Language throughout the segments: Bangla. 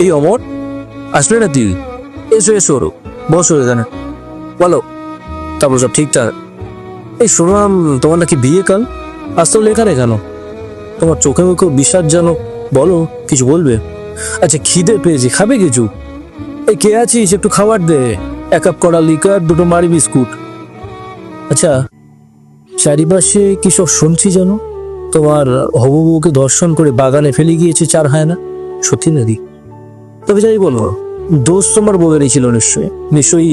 এই অমর, আসলে না তুই? এসো এসো, বসো এখানে, বলো। তারপর সব ঠিকঠাক? এই শুনলাম তোমার নাকি বিয়ে কাল, আজ তো লেখারে কেন? তোমার চোখে মুখে বিশ্বাস যেন, বলো, কিছু বলবে? আচ্ছা, খিদে পেয়েছি, খাবে কিছু? এই কে আছিস, একটু খাবার দে, 1 কাপ কড়া লিকার, 2টো মারি বিস্কুট। আচ্ছা, চারিপাশে কি সব শুনছি যেন? তোমার হবু বউকে দর্শন করে বাগানে ফেলে গিয়েছে 4 হায়না, সত্যি নাকি? তবে যাই বলো, দোষ তোমার বউয়েরই ছিল নিশ্চয়ই। নিশ্চয়ই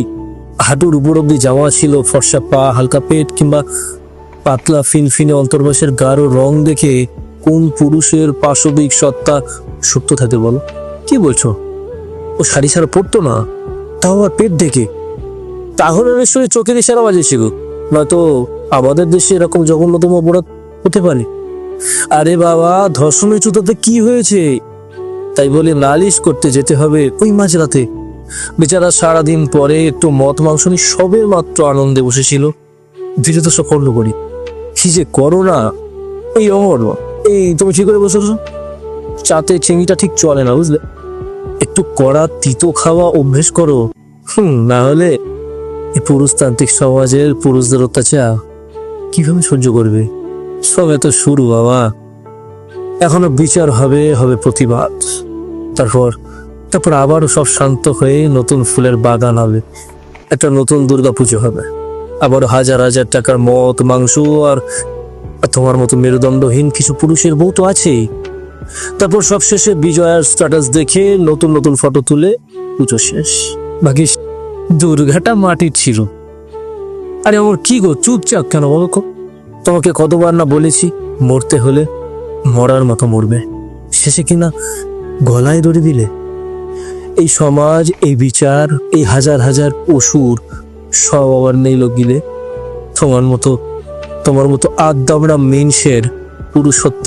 হাঁটুর উপর অব্দি যাওয়া ছিল, ফর্সা পা, হালকা পেট, কিংবা পাতলা ফিনফিনে অন্তর্বাসের গাঢ় রং দেখে কোন পুরুষের পাশবিক সত্তা সুপ্ত থাকে বলো? কি বলছো? ও শাড়ি ছাড়া পড়তো না, তাও আবার পেট দেখে? তাহলে নিশ্চয়ই চোখের ইশারা বাজেছে গো, নয়তো আমাদের দেশে এরকম জঘন্যতম অপরাধ হতে পারে? আরে বাবা, ধর্ষণের চুতাতে কি হয়েছে? তাই বলে নালিশ করতে যেতে হবে ওই মাঝরাতে? বেচারা সারাদিন পরে একটু মদ মাংস নিয়ে সবে মাত্র আনন্দে বসেছিল, ধীরে তো সব করলো করি। কি যে করো না! এই অমর, এই তুমি ঠিক করে বসেছো, চাতে চিংড়িটা ঠিক চলে না বুঝলে? একটু কড়া তিতো খাওয়া অভ্যেস করো। না হলে এই পুরুষতান্ত্রিক সমাজের পুরুষদের অত্যাচার কিভাবে সহ্য করবে? সব এত শুরু বাবা, এখনো বিচার হবে, হবে প্রতিবাদ, তারপর তারপর আবারও সব শান্ত হয়ে নতুন ফুলের বাগান হবে, একটা নতুন দুর্গাপুজো হবে, আবার হাজার হাজার টাকার মদ মাংস, আর তোমার মতো মেরুদণ্ডহীন কিছু পুরুষের বউ তো আছেই। তারপর সবশেষে বিজয়ার স্ট্যাটাস দেখে নতুন নতুন ফটো তুলে পুজো শেষ। বাকি দুর্গাটা মাটির ছিল। আরে আমার কি গো, চুপচাপ কেন বলো? তোমাকে কতবার না বলেছি, মরতে হলে মরার মতো মরবে, শেষে কিনা গলায় দড়ি দিলে। এই সমাজ, এই বিচার, এই হাজার হাজার অসুর সব আবার নেই গিলে তোমার মতো আদামরা মেনসের পুরুষত্ব,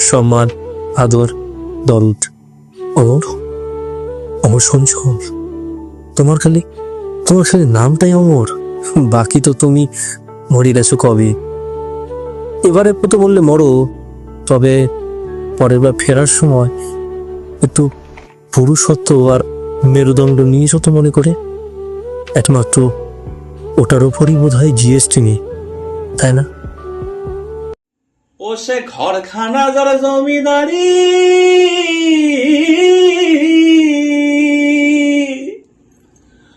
সম্মান, আদর, দরদ। অমর, অমর শুনছ? তোমার খালি নামটাই অমর, বাকি তো তুমি মরে গেছো কবে। এবারে তো বললে মরো, তবে পরের বার ফেরার সময় একটু পুরুষত্ব আর মেরুদণ্ড নিয়ে তো মনে করে। একমাত্র ওটার উপরই বোধ হয় জিএসটি নেই, তাই না? ও সে ঘরখানা যার জমিদারি